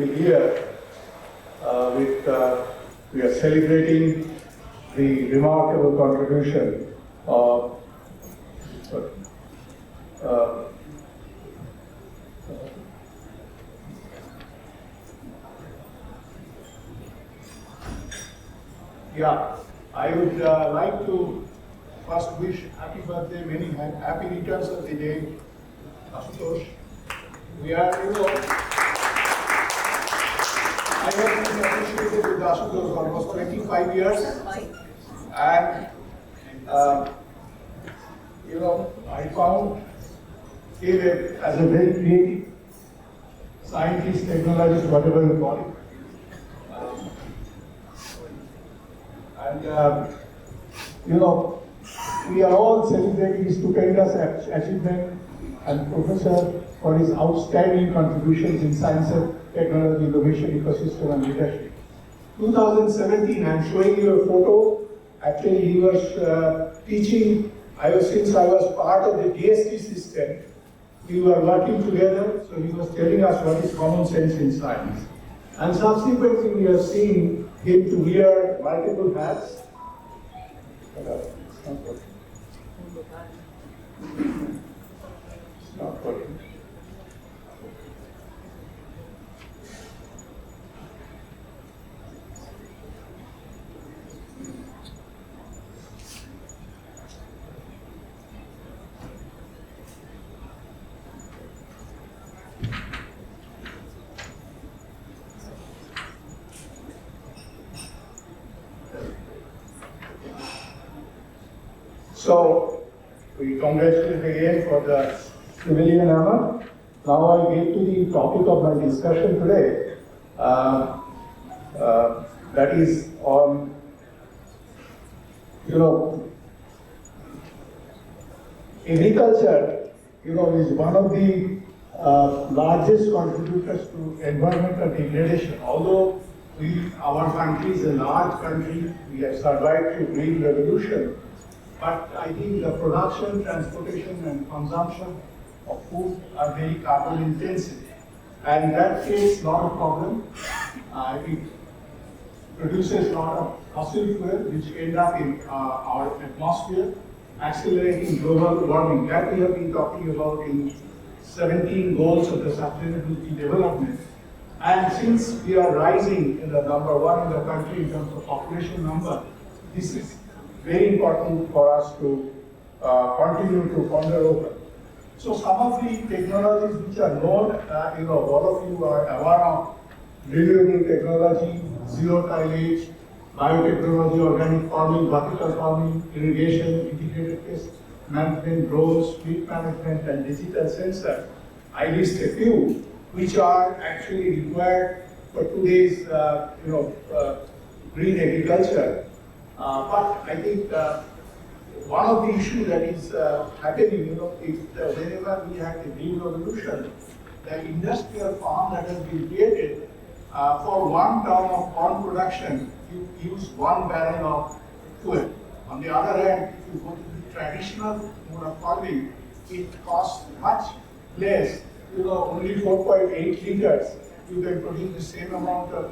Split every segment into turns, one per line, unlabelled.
be here we are celebrating the remarkable contribution of I would like to first wish happy birthday, many happy returns of the day, Ashutosh. We are, I have been associated with Ashutosh almost 25 years, and I found him as a very creative scientist, technologist, whatever you call it. We are all celebrating his stupendous achievement and Professor for his outstanding contributions in science and technology, innovation, ecosystem and leadership. 2017, I'm showing you a photo. Actually, he was teaching, since I was part of the DST system, we were working together, so he was telling us what is common sense in science. And subsequently, we have seen him to wear multiple hats. It's not working. So, we congratulate again for the civilian honor. Now I get to the topic of my discussion today. That is on, agriculture, is one of the largest contributors to environmental degradation. Although our country is a large country, we have survived through green revolution. But I think the production, transportation, and consumption of food are very carbon intensive. And that creates a lot of problem. It produces a lot of fossil fuel which end up in our atmosphere, accelerating global warming. That we have been talking about in 17 goals of the sustainability development. And since we are rising in the number one in the country in terms of population number, this is very important for us to continue to ponder over. So some of the technologies which are known, all of you are aware of renewable technology, zero tillage, biotechnology, organic farming, vertical farming, irrigation, integrated pest management, drones, fleet management, and digital sensors. I list a few which are actually required for today's green agriculture. But I think one of the issues that is happening, if whenever we have the green revolution, the industrial farm that has been created for 1 ton of corn production, you use 1 barrel of fuel. On the other hand, if you go to the traditional mode of farming, it costs much less. Only 4.8 liters. You can produce the same amount of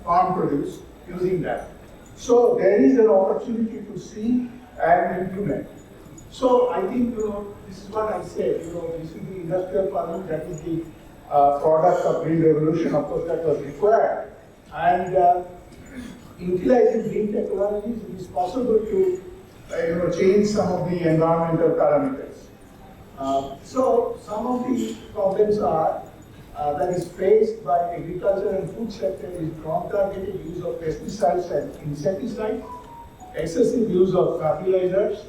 farm produce using that. So there is an opportunity to see and implement. So I think this is what I said. This is the industrial farming, that is the product of green revolution, of course, that was required. And utilizing green technologies, it is possible to change some of the environmental parameters. So some of the problems are that is faced by agriculture and food sector is non-targeted use of pesticides and insecticides, excessive use of fertilizers,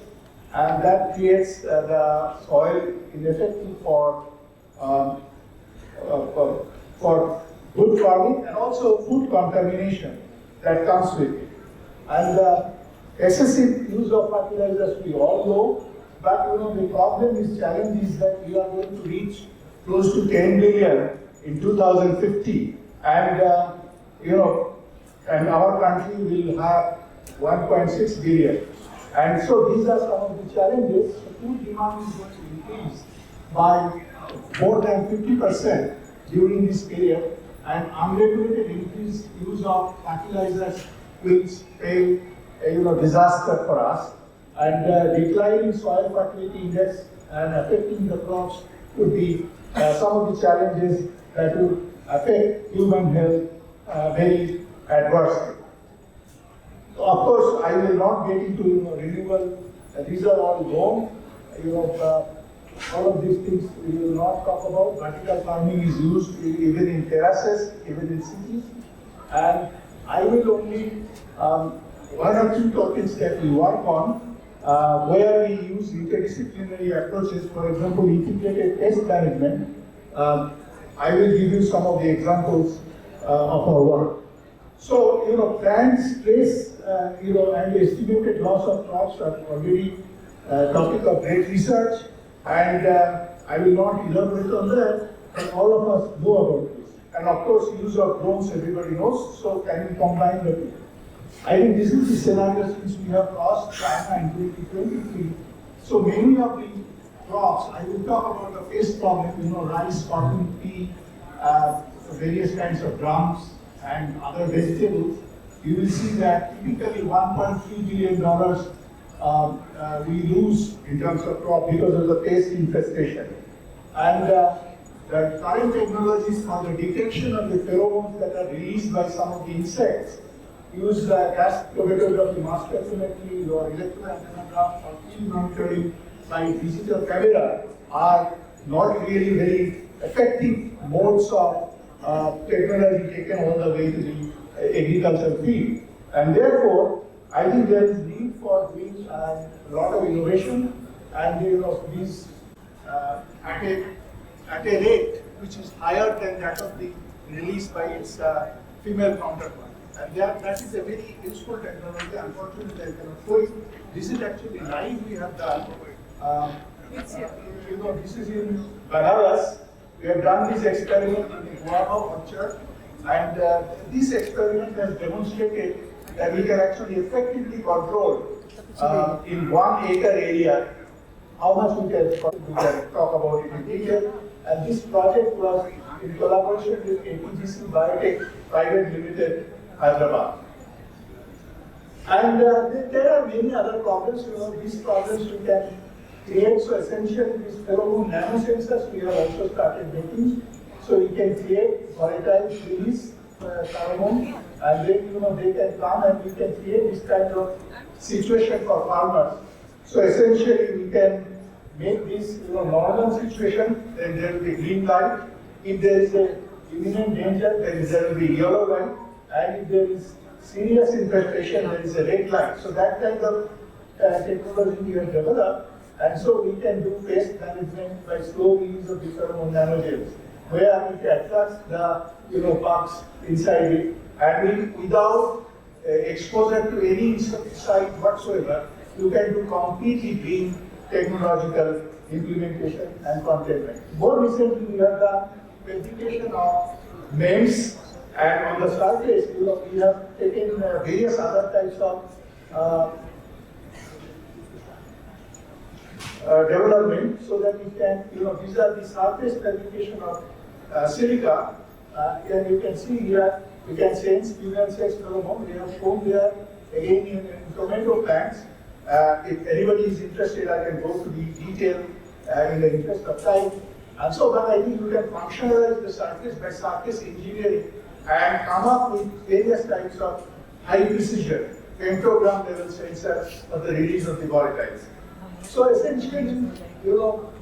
and that creates the soil ineffective for good farming, and also food contamination that comes with it. And excessive use of fertilizers we all know, but the problem is, challenge is that we are going to reach close to 10 billion in 2050, and and our country will have 1.6 billion. And so these are some of the challenges. The food demand is going to increase by more than 50% during this period, and unregulated increased use of fertilizers will spell a disaster for us. And decline in soil fertility index and affecting the crops could be some of the challenges that would affect human health very adversely. Of course, I will not get into renewable. These are all known. All of these things we will not talk about. Vertical farming is used even in terraces, even in cities. And I will only one or two topics that we work on where we use interdisciplinary approaches. For example, integrated pest management. I will give you some of the examples of our work. So, plant stress, and the estimated loss of crops are already topic of great research, and I will not elaborate on that, but all of us know about this. And of course, use of drones, everybody knows, so can we combine the two? I think this is the scenario since we have crossed China in 2023. So many of the crops, I will talk about the pest problem, rice, cotton, pea, various kinds of drums, and other vegetables. You will see that typically $1.3 billion we lose in terms of crop because of the pest infestation. And the current technologies for the detection of the pheromones that are released by some of the insects use gas chromatography, mass spectrometry, or electroantenograph, or field monitoring by digital camera are not really very effective modes of technology taken all the way to the agricultural field. And therefore, I think there is need for doing a lot of innovation, and these at a rate which is higher than that of the release by its female counterpart. And that is a very useful technology. Unfortunately, I cannot show it. This is actually live we have done. This is in Banaras. We have done this experiment in the guava orchard, and this experiment has demonstrated that we can actually effectively control in 1 acre area how much we can talk about it in detail. And this project was in collaboration with APGC Biotech Private Limited, Hyderabad. And there are many other problems. These problems we can create. So essentially, these pheromone nanosensors we have also started making. So we can create volatile release pheromone, and then they can come and we can create this kind of situation for farmers. So essentially, we can make this normal situation. Then there will be green light. If there is a imminent danger, then there will be yellow light. And if there is serious infestation, there is a red light. So that kind of technology we have developed, and so we can do pest management by slow release of the pheromone nanogels, where it attracts the bugs inside it, and without exposure to any insecticide whatsoever, you can do completely green technological implementation and containment. More recently, we have done verification of MEMS. And on the surface, we have taken various other types of development so that we can, these are the surface verification of silica. And you can see here, we can sense female sex pheromone. We have shown there again in tomato plants. If anybody is interested, I can go to the detail in the interest of time. And so, but I think you can functionalize the surface by surface engineering and come up with various types of high precision femtogram level sensors for the release of the volatiles. So essentially,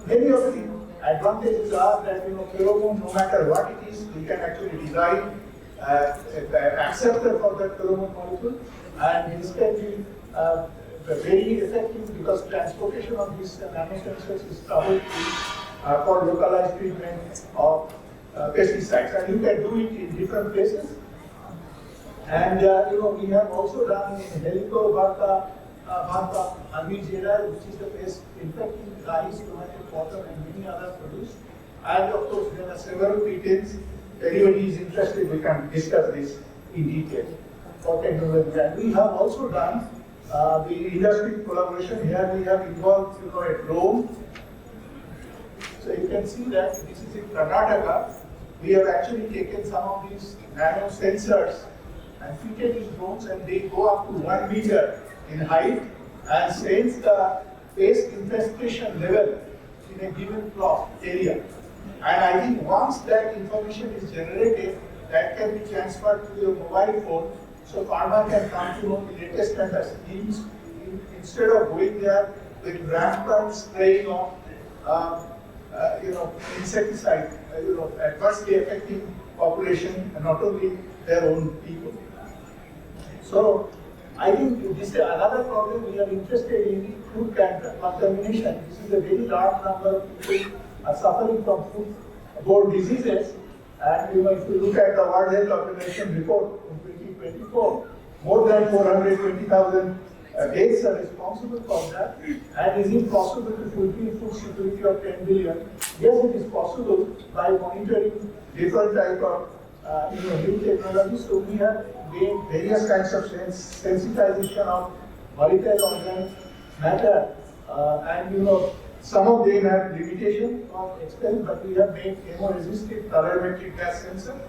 many of the advantages are that pheromone, no matter what it is, we can actually design an acceptor for that pheromone molecule, and this can be very effective because transportation of these nanosensors is trouble for localized treatment of pesticides, and you can do it in different places. And we have also done in Helicobacter armigera, which is the pest infecting rice, tomato, cotton, and many other produce. And of course, there are several patents. If anybody is interested, we can discuss this in detail for technology. And we have also done the industry collaboration. Here we have involved a drone. So you can see that this is in Karnataka. we have actually taken some of these nano sensors and fitted these drones, and they go up to 1 meter in height and sense the pest infestation level in a given plot area. And I think once that information is generated, that can be transferred to your mobile phone, so farmer can come to know the latest and the schemes instead of going there with rampant spraying of insecticide, adversely affecting population and not only their own people. So I think this is another problem we are interested in, food contamination. This is a very large number of people are suffering from foodborne diseases. And if you look at the World Health Organization report in 2024, more than 420,000 deaths are responsible for that. And is it possible to fulfill food security of 10 billion? Yes, it is possible by monitoring different type of new technology. So we have made various kinds of sensitization of volatile organic matter, and some of them have limitation of extent, but we have made chemo-resistant colorimetric gas sensor.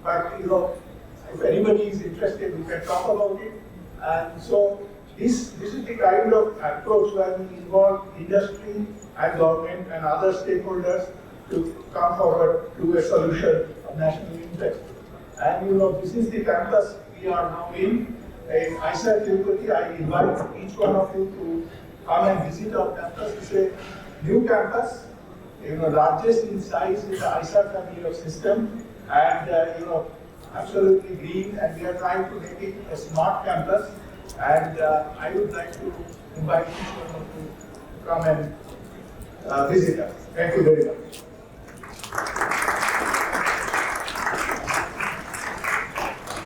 But if anybody is interested, we can talk about it. And so this is the kind of approach where we involve industry and government and other stakeholders to come forward to a solution of national interest. And this is the campus we are now in IISER Tirupati. I invite each one of you to come and visit our campus. It's a new campus, largest in size in the IISER family of system, and absolutely green. And we are trying to make it a smart campus. And I would like to invite each one of you to come and visit us. Thank you very much.